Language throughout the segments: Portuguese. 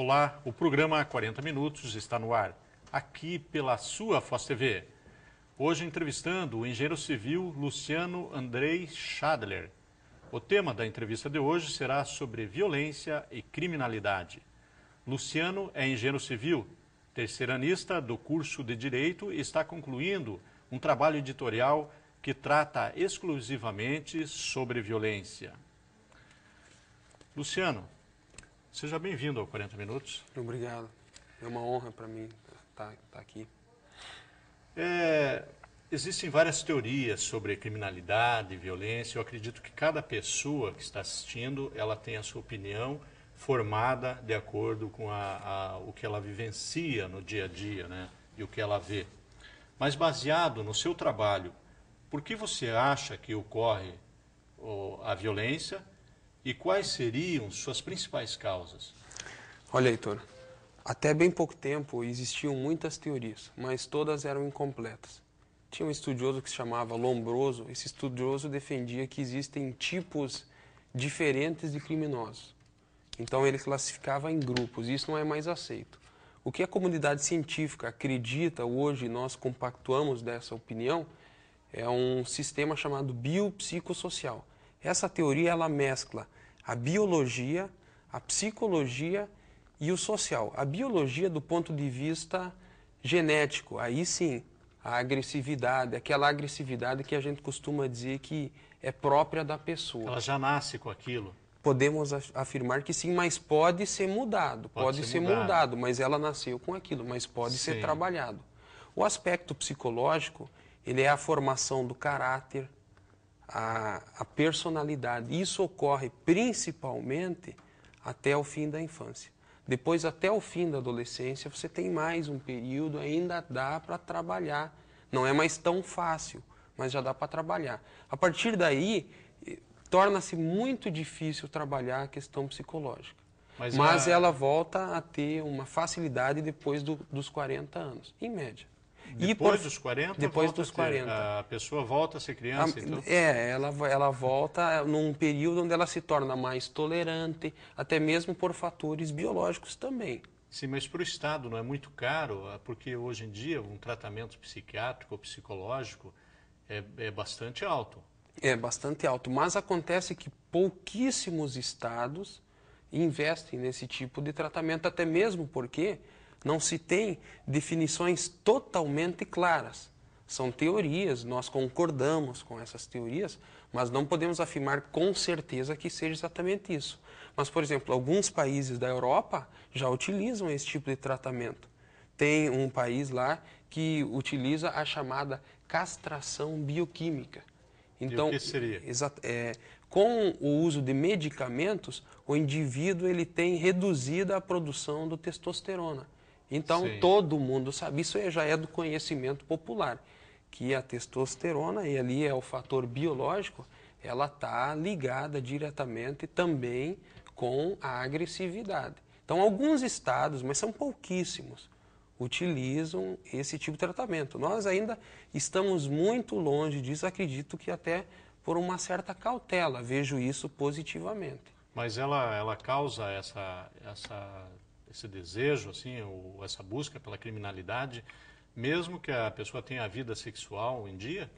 Olá, o programa 40 Minutos está no ar, aqui pela sua Foz TV. Hoje entrevistando o engenheiro civil Luciano Andrei Schadler. O tema da entrevista de hoje será sobre violência e criminalidade. Luciano é engenheiro civil, terceiranista do curso de Direito e está concluindo um trabalho editorial que trata exclusivamente sobre violência. Luciano, seja bem-vindo ao 40 Minutos. Obrigado. É uma honra para mim estar aqui. Existem várias teorias sobre criminalidade e violência. Eu acredito que cada pessoa que está assistindo, ela tem a sua opinião formada de acordo com o que ela vivencia no dia a dia, né? E o que ela vê. Mas baseado no seu trabalho, por que você acha que ocorre a violência e quais seriam suas principais causas? Olha, Heitor, até bem pouco tempo existiam muitas teorias, mas todas eram incompletas. Tinha um estudioso que se chamava Lombroso. Esse estudioso defendia que existem tipos diferentes de criminosos. Então ele classificava em grupos, e isso não é mais aceito. O que a comunidade científica acredita hoje, nós compactuamos dessa opinião, é um sistema chamado biopsicossocial. Essa teoria ela mescla a biologia, a psicologia e o social. A biologia do ponto de vista genético, aí sim, a agressividade, aquela agressividade que a gente costuma dizer que é própria da pessoa. Ela já nasce com aquilo? Podemos afirmar que sim, mas pode ser mudado. Pode ser mudado, mas ela nasceu com aquilo, mas pode ser trabalhado. O aspecto psicológico, ele é a formação do caráter, a personalidade. Isso ocorre principalmente até o fim da infância. Depois, até o fim da adolescência, você tem mais um período, ainda dá para trabalhar. Não é mais tão fácil, mas já dá para trabalhar. A partir daí, torna-se muito difícil trabalhar a questão psicológica. Mas ela volta a ter uma facilidade depois dos 40 anos, em média. Depois dos 40? Depois dos 40. A pessoa volta a ser criança, então? Ela volta num período onde ela se torna mais tolerante, até mesmo por fatores biológicos também. Sim, mas para o Estado não é muito caro, porque hoje em dia um tratamento psiquiátrico ou psicológico é bastante alto. É bastante alto, mas acontece que pouquíssimos estados investem nesse tipo de tratamento, até mesmo porque não se tem definições totalmente claras. São teorias, nós concordamos com essas teorias, mas não podemos afirmar com certeza que seja exatamente isso. Mas, por exemplo, alguns países da Europa já utilizam esse tipo de tratamento. Tem um país lá que utiliza a chamada castração bioquímica. Então, e o que seria? Com o uso de medicamentos, o indivíduo ele tem reduzida a produção do testosterona. Então, todo mundo sabe, isso já é do conhecimento popular, que a testosterona, e ali é o fator biológico, ela está ligada diretamente também com a agressividade. Então, alguns estados, mas são pouquíssimos, utilizam esse tipo de tratamento. Nós ainda estamos muito longe disso, acredito que até por uma certa cautela, vejo isso positivamente. Mas ela causa esse desejo, assim, ou essa busca pela criminalidade, mesmo que a pessoa tenha a vida sexual em dia?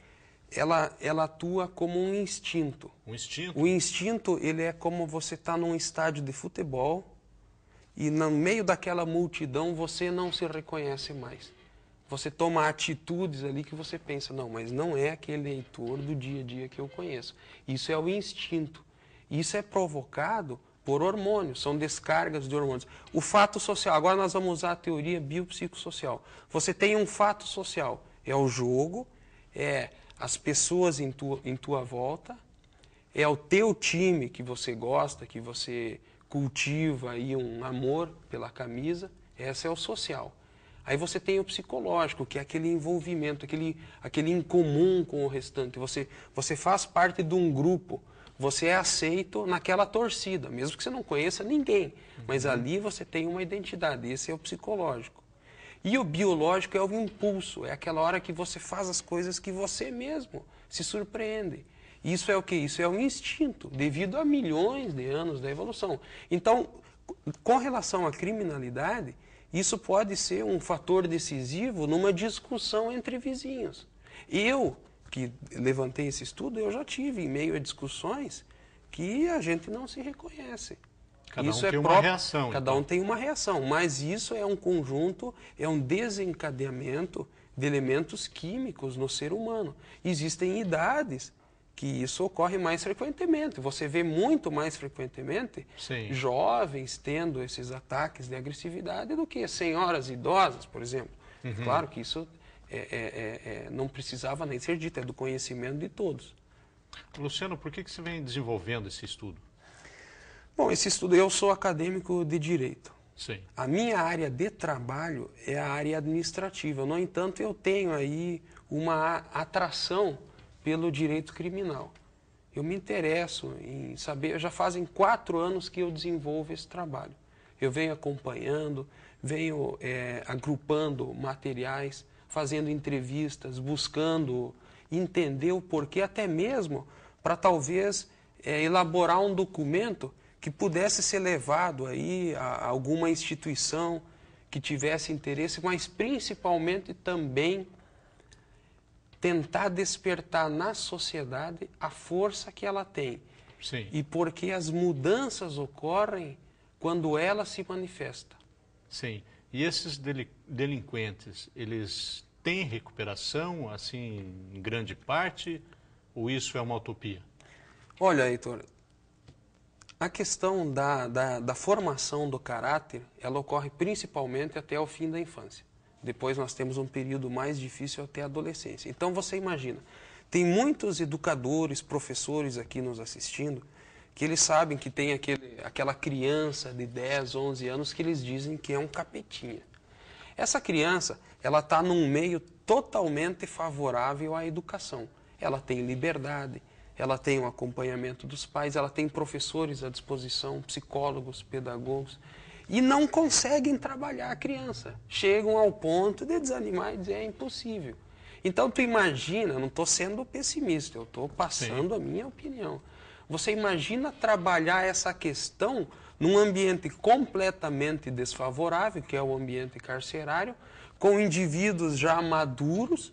Ela atua como um instinto. Um instinto? O instinto, ele é como você está num estádio de futebol e no meio daquela multidão você não se reconhece mais. Você toma atitudes ali que você pensa, não, mas não é aquele Heitor do dia a dia que eu conheço. Isso é o instinto. Isso é provocado por hormônios, são descargas de hormônios. O fato social, agora nós vamos usar a teoria biopsicossocial. Você tem um fato social, é o jogo, é as pessoas em tua volta, é o teu time que você gosta, que você cultiva aí um amor pela camisa, esse é o social. Aí você tem o psicológico, que é aquele envolvimento, aquele incomum com o restante. Você faz parte de um grupo, você é aceito naquela torcida, mesmo que você não conheça ninguém. Mas ali você tem uma identidade, esse é o psicológico. E o biológico é o impulso, é aquela hora que você faz as coisas que você mesmo se surpreende. Isso é o quê? Isso é um instinto, devido a milhões de anos da evolução. Então, Com relação à criminalidade, isso pode ser um fator decisivo numa discussão entre vizinhos. Eu, que levantei esse estudo, eu já tive em meio a discussões que a gente não se reconhece. Cada um tem uma reação. Cada um tem uma reação, mas isso é um conjunto, é um desencadeamento de elementos químicos no ser humano. Existem idades que isso ocorre mais frequentemente. Você vê muito mais frequentemente jovens tendo esses ataques de agressividade do que senhoras idosas, por exemplo. Claro que isso não precisava nem ser dito, é do conhecimento de todos. Luciano, por que você vem desenvolvendo esse estudo? Bom, esse estudo, eu sou acadêmico de Direito. Sim. A minha área de trabalho é a área administrativa. No entanto, eu tenho aí uma atração pelo direito criminal. Eu me interesso em saber, já fazem 4 anos que eu desenvolvo esse trabalho. Eu venho acompanhando, venho agrupando materiais, fazendo entrevistas, buscando entender o porquê, até mesmo para talvez elaborar um documento que pudesse ser levado aí a alguma instituição que tivesse interesse, mas principalmente também tentar despertar na sociedade a força que ela tem. Sim. E porque as mudanças ocorrem quando ela se manifesta. Sim. E esses delinquentes, eles têm recuperação, assim, em grande parte, ou isso é uma utopia? Olha, Heitor, a questão da formação do caráter, ela ocorre principalmente até o fim da infância. Depois nós temos um período mais difícil até a adolescência. Então você imagina, tem muitos educadores, professores aqui nos assistindo, que eles sabem que tem aquela criança de 10, 11 anos que eles dizem que é um capetinha. Essa criança, ela está num meio totalmente favorável à educação. Ela tem liberdade, ela tem o acompanhamento dos pais, ela tem professores à disposição, psicólogos, pedagogos, e não conseguem trabalhar a criança. Chegam ao ponto de desanimar e dizer é impossível. Então tu imagina, não estou sendo pessimista, eu estou passando a minha opinião. Você imagina trabalhar essa questão num ambiente completamente desfavorável, que é o ambiente carcerário, com indivíduos já maduros,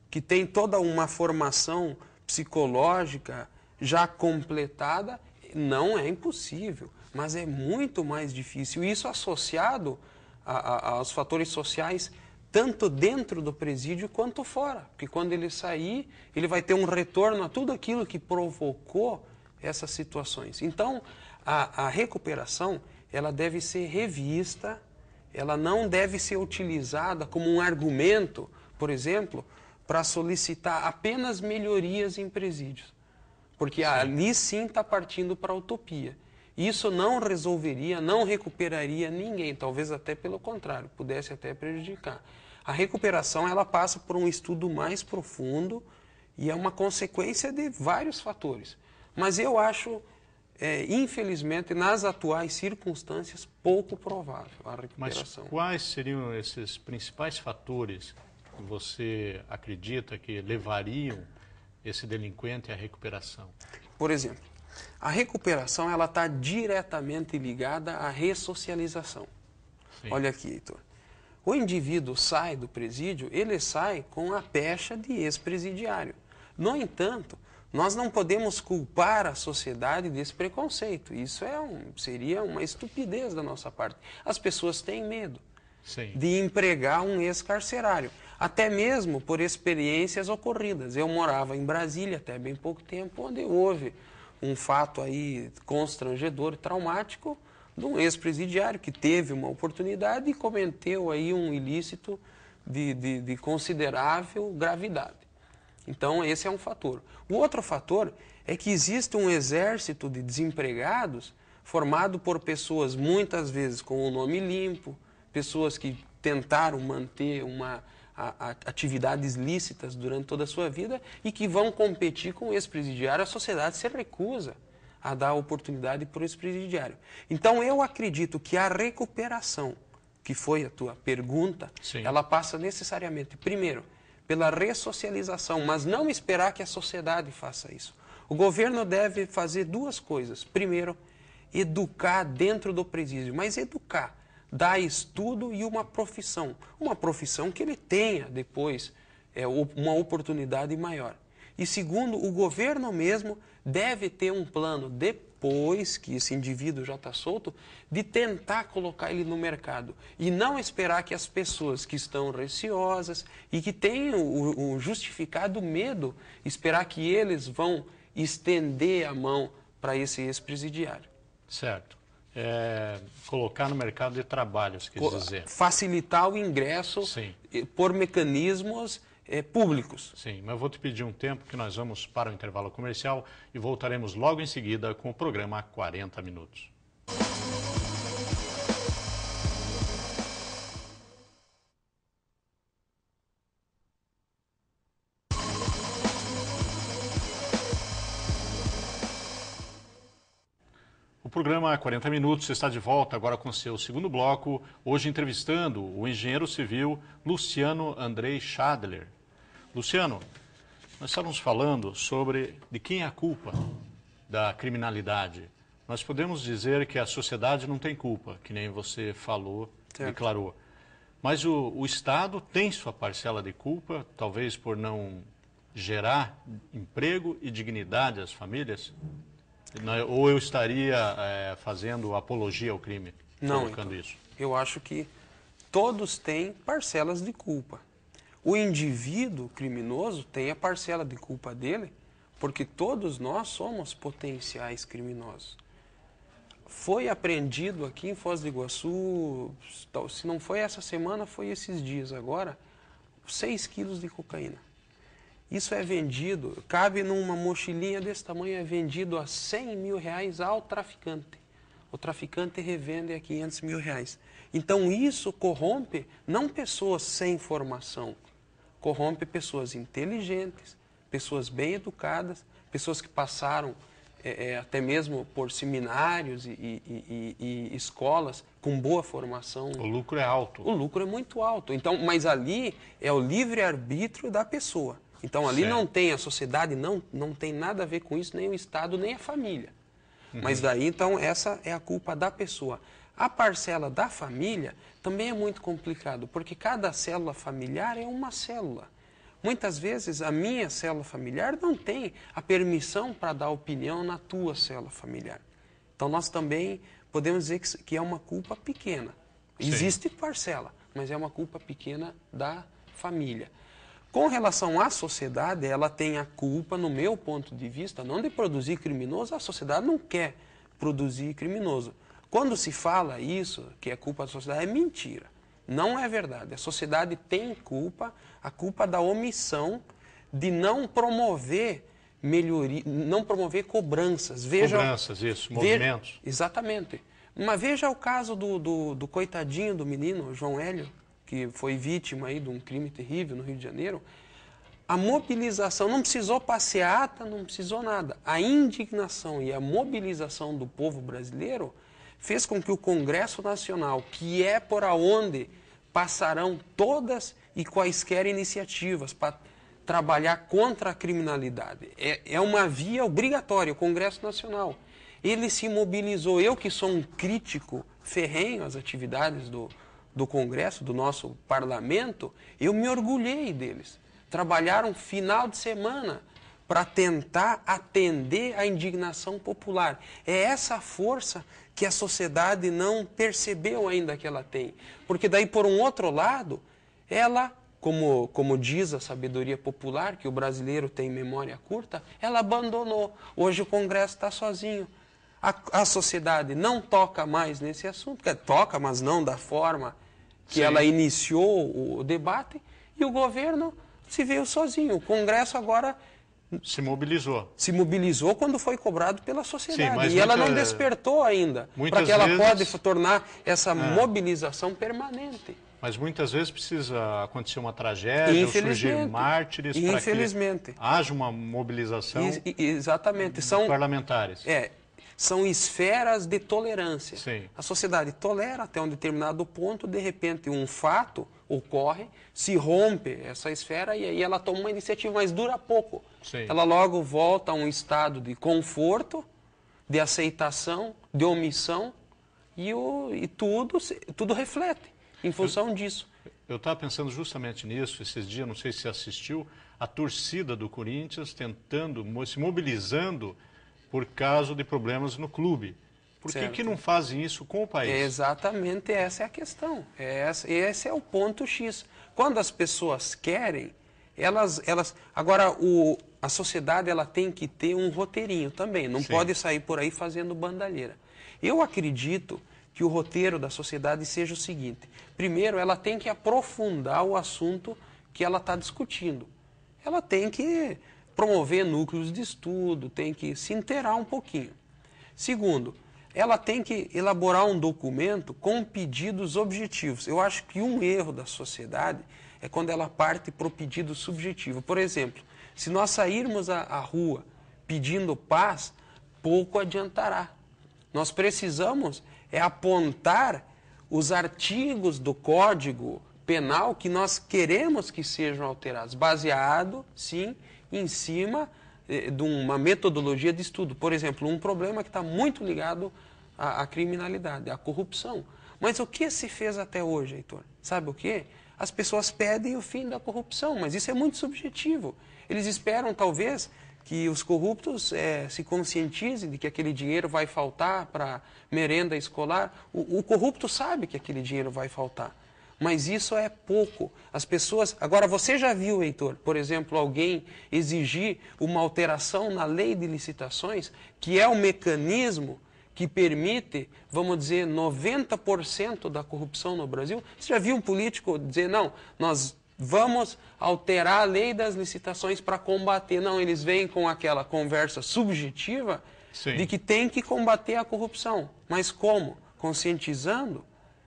que têm toda uma formação psicológica já completada. Não é impossível, mas é muito mais difícil. Isso associado aos fatores sociais, tanto dentro do presídio quanto fora. Porque quando ele sair, ele vai ter um retorno a tudo aquilo que provocou essas situações. Então, a recuperação, ela deve ser revista, ela não deve ser utilizada como um argumento, por exemplo, para solicitar apenas melhorias em presídios. Porque ali sim está partindo para a utopia. Isso não resolveria, não recuperaria ninguém, talvez até pelo contrário, pudesse até prejudicar. A recuperação, ela passa por um estudo mais profundo e é uma consequência de vários fatores. Mas eu acho, infelizmente, nas atuais circunstâncias, pouco provável a recuperação. Mas quais seriam esses principais fatores que você acredita que levariam esse delinquente à recuperação? Por exemplo, a recuperação ela está diretamente ligada à ressocialização. Sim. Olha aqui, Heitor. O indivíduo sai do presídio, ele sai com a pecha de ex-presidiário. No entanto, nós não podemos culpar a sociedade desse preconceito. Isso seria uma estupidez da nossa parte. As pessoas têm medo de empregar um ex-carcerário, até mesmo por experiências ocorridas. Eu morava em Brasília até bem pouco tempo, onde houve um fato aí constrangedor e traumático de um ex-presidiário que teve uma oportunidade e cometeu aí um ilícito de considerável gravidade. Então, esse é um fator. O outro fator é que existe um exército de desempregados formado por pessoas muitas vezes com o nome limpo, pessoas que tentaram manter atividades lícitas durante toda a sua vida e que vão competir com o ex-presidiário. A sociedade se recusa a dar oportunidade para o ex-presidiário. Então, eu acredito que a recuperação, que foi a tua pergunta, ela passa necessariamente, primeiro, pela ressocialização, mas não esperar que a sociedade faça isso. O governo deve fazer duas coisas. Primeiro, educar dentro do presídio, mas educar, dar estudo e uma profissão que ele tenha depois uma oportunidade maior. E segundo, o governo mesmo deve ter um plano, depois que esse indivíduo já está solto, de tentar colocar ele no mercado. E não esperar que as pessoas que estão receosas e que têm o justificado medo, esperar que eles vão estender a mão para esse ex-presidiário. Certo. Colocar no mercado de trabalho, se quer dizer. Facilitar o ingresso por mecanismos públicos. Sim, mas eu vou te pedir um tempo que nós vamos para o intervalo comercial e voltaremos logo em seguida com o programa 40 Minutos. O programa 40 Minutos está de volta agora com seu segundo bloco, hoje entrevistando o engenheiro civil Luciano Andrei Schadler. Luciano, nós estávamos falando sobre de quem é a culpa da criminalidade. Nós podemos dizer que a sociedade não tem culpa, que nem você falou, declarou. Mas o Estado tem sua parcela de culpa, talvez por não gerar emprego e dignidade às famílias? Ou eu estaria fazendo apologia ao crime, colocando isso? Eu acho que todos têm parcelas de culpa. O indivíduo criminoso tem a parcela de culpa dele, porque todos nós somos potenciais criminosos. Foi apreendido aqui em Foz do Iguaçu, se não foi essa semana, foi esses dias agora, 6 quilos de cocaína. Isso é vendido, cabe numa mochilinha desse tamanho, é vendido a R$100 mil ao traficante. O traficante revende a R$500 mil. Então isso corrompe não pessoas sem formação, corrompe pessoas inteligentes, pessoas bem educadas, pessoas que passaram até mesmo por seminários e escolas com boa formação. O lucro é alto. O lucro é muito alto. Então, mas ali é o livre-arbítrio da pessoa. Então ali não tem a sociedade, não tem nada a ver com isso, nem o Estado, nem a família. Mas daí, então, essa é a culpa da pessoa. A parcela da família também é muito complicado, porque cada célula familiar é uma célula. Muitas vezes a minha célula familiar não tem a permissão para dar opinião na tua célula familiar. Então nós também podemos dizer que é uma culpa pequena. Existe parcela, mas é uma culpa pequena da família. Com relação à sociedade, ela tem a culpa, no meu ponto de vista, não de produzir criminoso, a sociedade não quer produzir criminoso. Quando se fala isso, que é culpa da sociedade, é mentira. Não é verdade. A sociedade tem culpa, a culpa da omissão de promover melhoria, não promover cobranças. Cobranças, isso, movimentos. Exatamente. Mas veja o caso do coitadinho do menino, João Hélio, que foi vítima aí de um crime terrível no Rio de Janeiro. A mobilização, não precisou passeata, não precisou nada. A indignação e a mobilização do povo brasileiro fez com que o Congresso Nacional, que é por onde passarão todas e quaisquer iniciativas para trabalhar contra a criminalidade, é uma via obrigatória, o Congresso Nacional. Ele se mobilizou. Eu, que sou um crítico ferrenho às atividades do Congresso, do nosso parlamento, eu me orgulhei deles. Trabalharam final de semana para tentar atender a indignação popular. É essa força que a sociedade não percebeu ainda que ela tem. Porque daí, por um outro lado, ela, como diz a sabedoria popular, que o brasileiro tem memória curta, ela abandonou. Hoje o Congresso está sozinho. A sociedade não toca mais nesse assunto, toca, mas não da forma que ela iniciou o debate, e o governo se veio sozinho. O Congresso agora se mobilizou. Se mobilizou quando foi cobrado pela sociedade. E ela não despertou ainda para que ela pode tornar essa mobilização permanente. Mas muitas vezes precisa acontecer uma tragédia, ou surgir mártires para que haja uma mobilização. Exatamente. São parlamentares. São esferas de tolerância. Sim. A sociedade tolera até um determinado ponto, de repente um fato ocorre, se rompe essa esfera e aí ela toma uma iniciativa, mas dura pouco. Sim. Ela logo volta a um estado de conforto, de aceitação, de omissão e tudo reflete em função disso. Eu estava pensando justamente nisso, esses dias, não sei se você assistiu, a torcida do Corinthians tentando, se mobilizando por causa de problemas no clube. Por que não fazem isso com o país? Exatamente, essa é a questão. Esse é o ponto X. Quando as pessoas querem, agora, a sociedade ela tem que ter um roteirinho também, não pode sair por aí fazendo bandalheira. Eu acredito que o roteiro da sociedade seja o seguinte: primeiro, ela tem que aprofundar o assunto que ela está discutindo. Ela tem que promover núcleos de estudo, tem que se inteirar um pouquinho. Segundo, ela tem que elaborar um documento com pedidos objetivos. Eu acho que um erro da sociedade é quando ela parte para o pedido subjetivo. Por exemplo, se nós sairmos à rua pedindo paz, pouco adiantará. Nós precisamos apontar os artigos do Código Penal que nós queremos que sejam alterados, baseado, sim, em cima de uma metodologia de estudo. Por exemplo, um problema que está muito ligado à criminalidade, à corrupção. Mas o que se fez até hoje, Heitor? Sabe o quê? As pessoas pedem o fim da corrupção, mas isso é muito subjetivo. Eles esperam, talvez, que os corruptos se conscientizem de que aquele dinheiro vai faltar para merenda escolar. O corrupto sabe que aquele dinheiro vai faltar, mas isso é pouco. As pessoas... Agora, você já viu, Heitor, por exemplo, alguém exigir uma alteração na lei de licitações, que é o mecanismo que permite, vamos dizer, 90% da corrupção no Brasil? Você já viu um político dizer, não, nós vamos alterar a lei das licitações para combater? Não, eles vêm com aquela conversa subjetiva de que tem que combater a corrupção. Mas como? Conscientizando?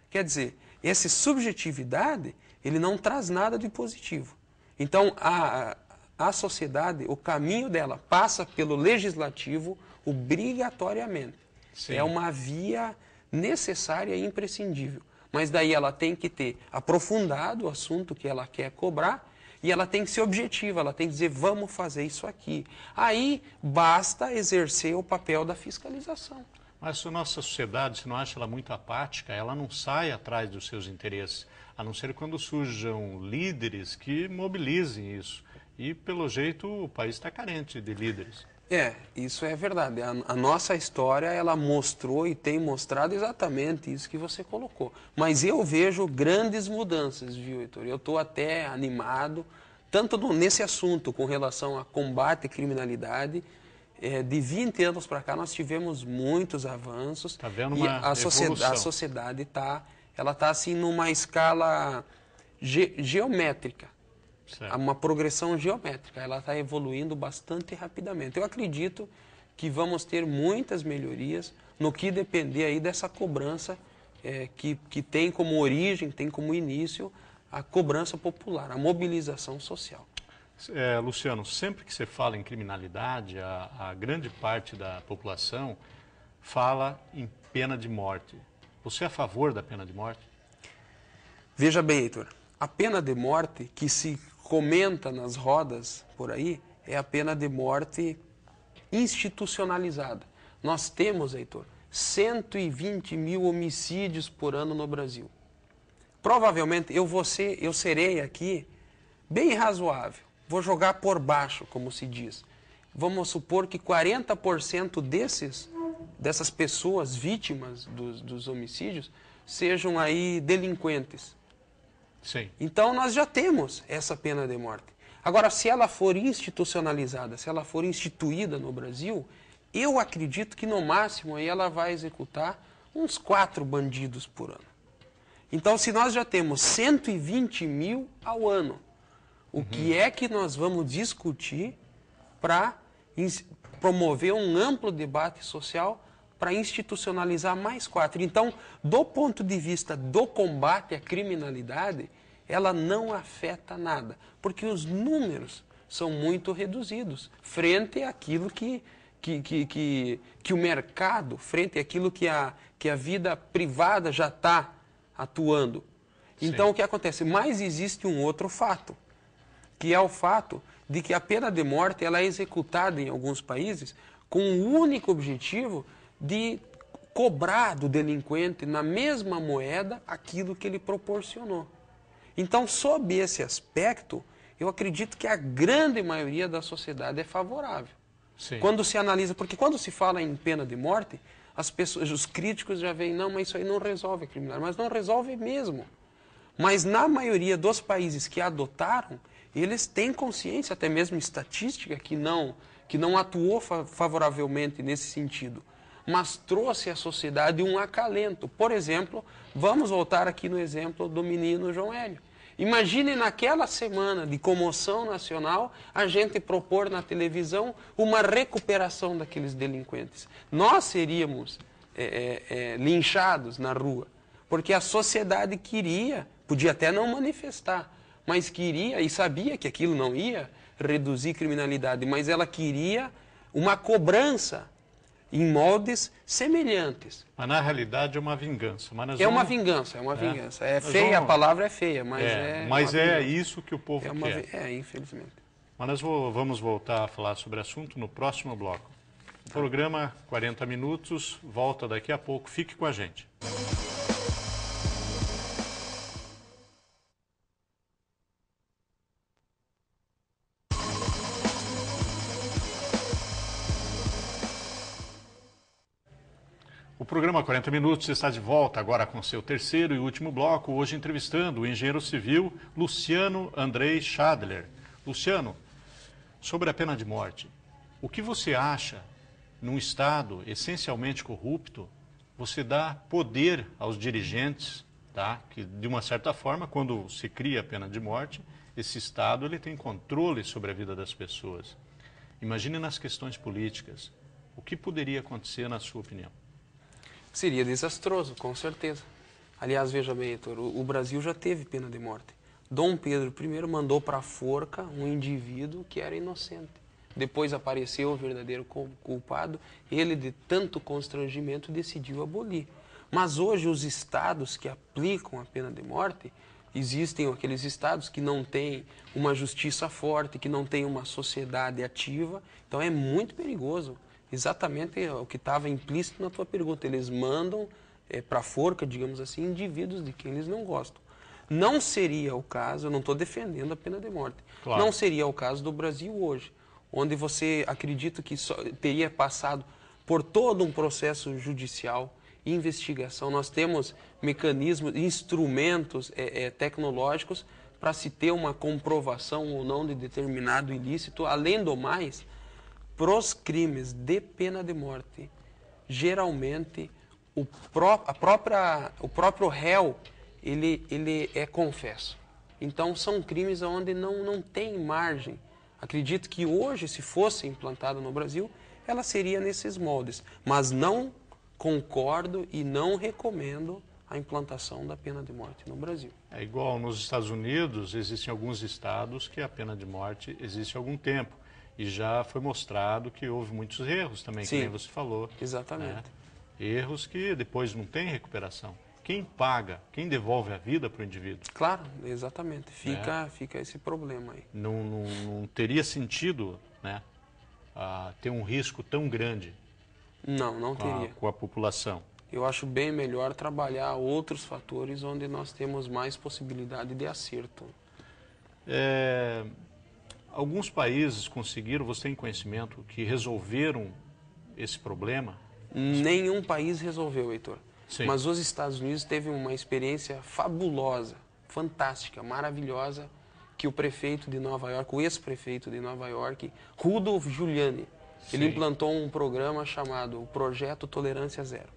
Quer dizer, essa subjetividade, ele não traz nada de positivo. Então, a sociedade, o caminho dela passa pelo legislativo obrigatoriamente. Sim. É uma via necessária e imprescindível. Mas daí ela tem que ter aprofundado o assunto que ela quer cobrar e ela tem que ser objetiva, ela tem que dizer, vamos fazer isso aqui. Aí basta exercer o papel da fiscalização. Mas se a nossa sociedade, se não acha ela muito apática, ela não sai atrás dos seus interesses, a não ser quando surjam líderes que mobilizem isso. E, pelo jeito, o país está carente de líderes. Isso é verdade. A nossa história, ela mostrou e tem mostrado exatamente isso que você colocou. Mas eu vejo grandes mudanças, viu, Heitor? Eu estou até animado, tanto nesse assunto com relação a combate à criminalidade. De 20 anos para cá, nós tivemos muitos avanços. Está vendo uma a sociedade está assim, numa escala geométrica. Certo. Uma progressão geométrica, ela está evoluindo bastante rapidamente. Eu acredito que vamos ter muitas melhorias no que depender aí dessa cobrança que tem como origem, tem como início a cobrança popular, a mobilização social. Luciano, sempre que você fala em criminalidade, a grande parte da população fala em pena de morte. Você é a favor da pena de morte? Veja bem, Heitor, a pena de morte que se comenta nas rodas por aí é a pena de morte institucionalizada. Nós temos, Heitor, 120 mil homicídios por ano no Brasil. Provavelmente eu serei aqui bem razoável. Vou jogar por baixo, como se diz. Vamos supor que 40% dessas pessoas vítimas dos homicídios sejam aí delinquentes. Sim. Então nós já temos essa pena de morte. Agora, se ela for institucionalizada, se ela for instituída no Brasil, eu acredito que no máximo aí ela vai executar uns 4 bandidos por ano. Então, se nós já temos 120 mil ao ano, o que é que nós vamos discutir para promover um amplo debate social para institucionalizar mais 4? Então, do ponto de vista do combate à criminalidade, ela não afeta nada, porque os números são muito reduzidos frente àquilo que o mercado, frente àquilo que a vida privada já está atuando. Então, sim, o que acontece? Mas existe um outro fato, que é o fato de que a pena de morte ela é executada em alguns países com o único objetivo de cobrar do delinquente na mesma moeda aquilo que ele proporcionou. Então, sob esse aspecto, eu acredito que a grande maioria da sociedade é favorável. Sim. Quando se analisa, porque quando se fala em pena de morte, as pessoas, os críticos já veem, não, mas isso aí não resolve a criminalidade, mas não resolve mesmo. Mas na maioria dos países que adotaram, eles têm consciência, até mesmo estatística, que não atuou favoravelmente nesse sentido, mas trouxe à sociedade um acalento. Por exemplo, vamos voltar aqui no exemplo do menino João Hélio. Imagine naquela semana de comoção nacional a gente propor na televisão uma recuperação daqueles delinquentes. Nós seríamos linchados na rua, porque a sociedade queria, podia até não manifestar, mas queria e sabia que aquilo não ia reduzir criminalidade, mas ela queria uma cobrança em moldes semelhantes. Mas na realidade é uma vingança. Mas uma vingança, é uma vingança. É feia, a palavra é feia, mas mas é isso que o povo quer. Infelizmente. Mas nós vamos voltar a falar sobre o assunto no próximo bloco. O programa 40 Minutos volta daqui a pouco. Fique com a gente. O programa 40 Minutos está de volta agora com seu terceiro e último bloco, hoje entrevistando o engenheiro civil Luciano Andrei Schadler. Luciano, sobre a pena de morte, o que você acha, num Estado essencialmente corrupto, você dá poder aos dirigentes, tá? Que de uma certa forma, quando se cria a pena de morte, esse Estado ele tem controle sobre a vida das pessoas. Imagine nas questões políticas, o que poderia acontecer na sua opinião? Seria desastroso, com certeza. Aliás, veja bem, Heitor, o Brasil já teve pena de morte. Dom Pedro I mandou para a forca um indivíduo que era inocente. Depois apareceu o verdadeiro culpado, ele, de tanto constrangimento, decidiu abolir. Mas hoje os estados que aplicam a pena de morte, existem aqueles estados que não têm uma justiça forte, que não têm uma sociedade ativa, então é muito perigoso. Exatamente o que estava implícito na tua pergunta. Eles mandam para a forca, digamos assim, indivíduos de quem eles não gostam. Não seria o caso, eu não estou defendendo a pena de morte, claro. Não seria o caso do Brasil hoje, onde você acredita que teria passado por todo um processo judicial, investigação. Nós temos mecanismos, instrumentos tecnológicos para se ter uma comprovação ou não de determinado ilícito. Além do mais, para os crimes de pena de morte, geralmente o próprio réu ele é confesso. Então são crimes onde não tem margem. Acredito que hoje, se fosse implantada no Brasil, ela seria nesses moldes. Mas não concordo e não recomendo a implantação da pena de morte no Brasil. É igual nos Estados Unidos, existem alguns estados que a pena de morte existe há algum tempo. E já foi mostrado que houve muitos erros também, Sim, que nem você falou. Exatamente. Né? Erros que depois não tem recuperação. Quem paga, quem devolve a vida para o indivíduo? Claro, exatamente. Fica esse problema aí. Não teria sentido, né, ter um risco tão grande não teria. Com a população. Eu acho bem melhor trabalhar outros fatores onde nós temos mais possibilidade de acerto. Alguns países conseguiram, você tem conhecimento, que resolveram esse problema? Nenhum país resolveu, Heitor. Sim. Mas os Estados Unidos teve uma experiência fabulosa, fantástica, maravilhosa, que o prefeito de Nova York, o ex-prefeito de Nova York, Rudolph Giuliani, ele implantou um programa chamado Projeto Tolerância Zero.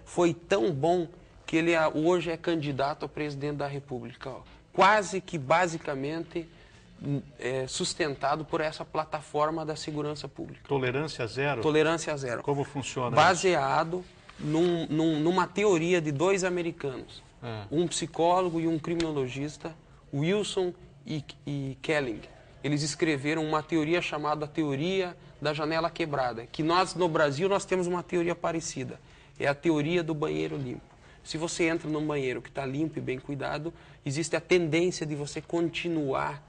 Foi tão bom que ele hoje é candidato a presidente da República. Quase que basicamente sustentado por essa plataforma da segurança pública. Tolerância zero? Tolerância zero. Como funciona baseado numa teoria de dois americanos, um psicólogo e um criminologista, Wilson e Kelling. Eles escreveram uma teoria chamada teoria da janela quebrada, que nós, no Brasil, nós temos uma teoria parecida. É a teoria do banheiro limpo. Se você entra num banheiro que está limpo e bem cuidado, existe a tendência de você continuar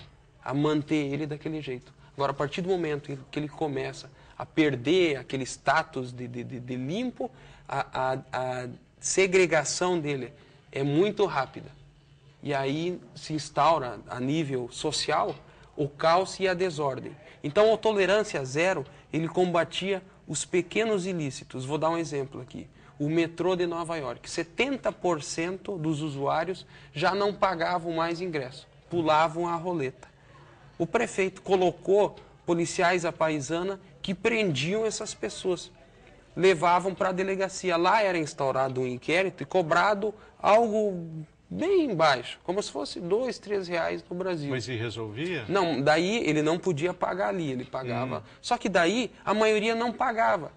a manter ele daquele jeito. Agora, a partir do momento que ele começa a perder aquele status de limpo, a segregação dele é muito rápida. E aí se instaura a nível social o caos e a desordem. Então, a tolerância zero, ele combatia os pequenos ilícitos. Vou dar um exemplo aqui. O metrô de Nova York, 70% dos usuários já não pagavam mais ingresso, pulavam a roleta. O prefeito colocou policiais à paisana que prendiam essas pessoas, levavam para a delegacia. Lá era instaurado um inquérito e cobrado algo bem baixo, como se fosse R$2, R$3 no Brasil. Mas e resolvia? Não, daí ele não podia pagar ali, ele pagava. Só que daí a maioria não pagava,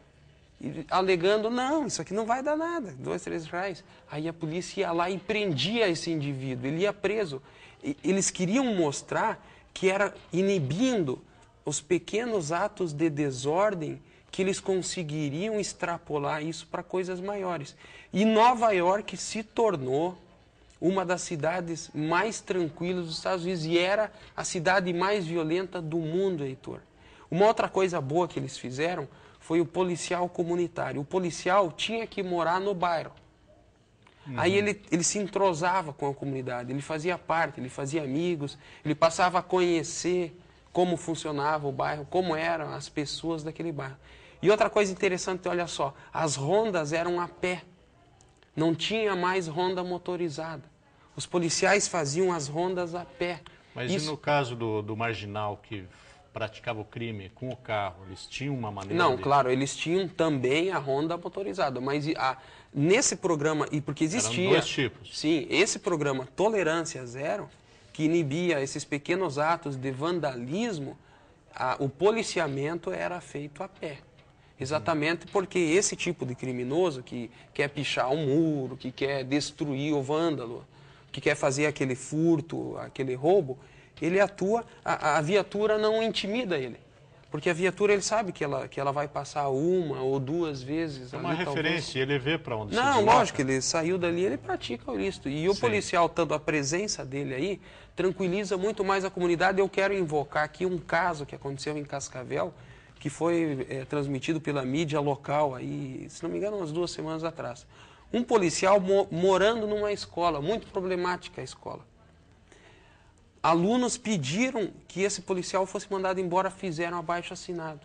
alegando, não, isso aqui não vai dar nada, R$2, R$3. Aí a polícia ia lá e prendia esse indivíduo, ele ia preso. Eles queriam mostrar que era inibindo os pequenos atos de desordem que eles conseguiriam extrapolar isso para coisas maiores. E Nova York se tornou uma das cidades mais tranquilas dos Estados Unidos e era a cidade mais violenta do mundo, Heitor. Uma outra coisa boa que eles fizeram foi o policial comunitário. O policial tinha que morar no bairro. Aí ele se entrosava com a comunidade, ele fazia parte, ele fazia amigos, ele passava a conhecer como funcionava o bairro, como eram as pessoas daquele bairro. E outra coisa interessante, olha só, as rondas eram a pé, não tinha mais ronda motorizada. Os policiais faziam as rondas a pé. Mas e no caso do marginal que praticava o crime com o carro, eles tinham uma maneira Não, de... claro, eles tinham também a ronda motorizada, mas nesse programa, e porque existia... Eram dois tipos. Sim, esse programa Tolerância Zero, que inibia esses pequenos atos de vandalismo, o policiamento era feito a pé. Exatamente porque esse tipo de criminoso que quer pichar um muro, que quer destruir o vândalo, que quer fazer aquele furto, aquele roubo, ele atua, a viatura não intimida ele. Porque a viatura, ele sabe que ela vai passar uma ou duas vezes. É uma ali, referência, talvez. ele vê para onde se Não, desloca. lógico, ele saiu dali, ele pratica o ilícito. E o policial, tanto a presença dele aí, tranquiliza muito mais a comunidade. Eu quero invocar aqui um caso que aconteceu em Cascavel, que foi transmitido pela mídia local, aí, se não me engano, umas 2 semanas atrás. Um policial morando numa escola, muito problemática a escola. Alunos pediram que esse policial fosse mandado embora, fizeram abaixo-assinado.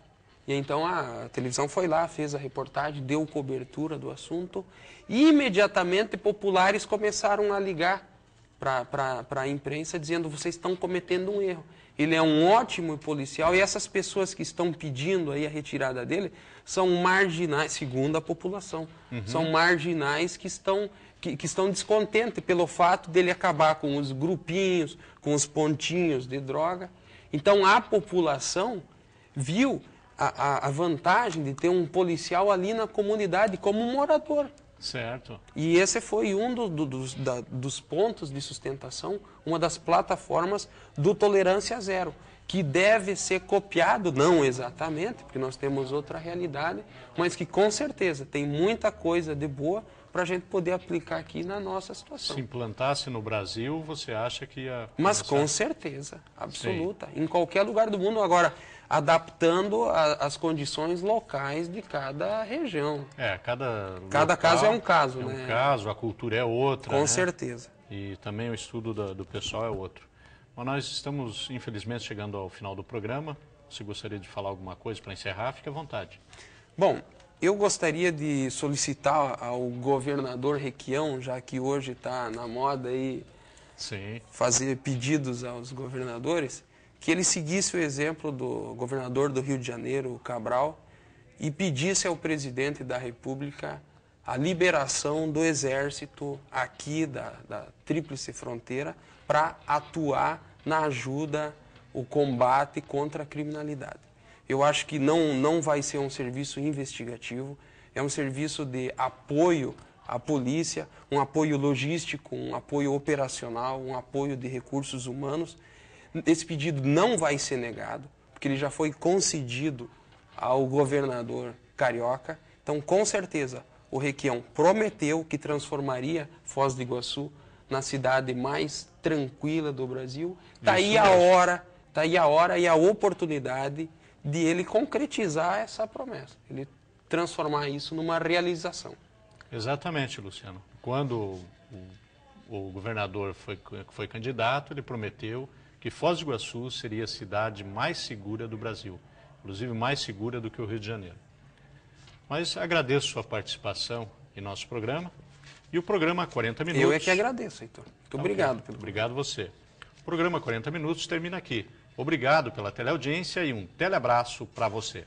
E então a televisão foi lá, fez a reportagem, deu cobertura do assunto. E imediatamente populares começaram a ligar para a imprensa dizendo: vocês estão cometendo um erro. Ele é um ótimo policial e essas pessoas que estão pedindo aí a retirada dele são marginais, segundo a população. São marginais que estão descontentes pelo fato dele acabar com os grupinhos, com os pontinhos de droga. Então a população viu a vantagem de ter um policial ali na comunidade como um morador. Certo. E esse foi um dos pontos de sustentação, uma das plataformas do Tolerância Zero, que deve ser copiado, não exatamente, porque nós temos outra realidade, mas que com certeza tem muita coisa de boa para a gente poder aplicar aqui na nossa situação. Se implantasse no Brasil, você acha que ia... Mas com certeza, absoluta. Sim. Em qualquer lugar do mundo, agora, adaptando as condições locais de cada região. Cada caso é um caso, né? É um caso, a cultura é outra. Com certeza. E também o estudo do pessoal é outro. Mas nós estamos, infelizmente, chegando ao final do programa. Se gostaria de falar alguma coisa para encerrar, fique à vontade. Bom, eu gostaria de solicitar ao governador Requião, já que hoje está na moda aí, fazer pedidos aos governadores, que ele seguisse o exemplo do governador do Rio de Janeiro, Cabral, e pedisse ao presidente da República a liberação do exército aqui da Tríplice Fronteira para atuar na ajuda, o combate contra a criminalidade. Eu acho que não vai ser um serviço investigativo, é um serviço de apoio à polícia, um apoio logístico, um apoio operacional, um apoio de recursos humanos. Esse pedido não vai ser negado, porque ele já foi concedido ao governador carioca. Então, com certeza, o Requião prometeu que transformaria Foz do Iguaçu na cidade mais tranquila do Brasil. Está aí a hora e a oportunidade de ele concretizar essa promessa, ele transformar isso numa realização. Exatamente, Luciano. Quando o governador foi candidato, ele prometeu que Foz do Iguaçu seria a cidade mais segura do Brasil, inclusive mais segura do que o Rio de Janeiro. Mas agradeço sua participação em nosso programa. E o programa 40 Minutos... Eu é que agradeço, Heitor. Muito obrigado. Obrigado você. O programa 40 Minutos termina aqui. Obrigado pela teleaudiência e um teleabraço para você.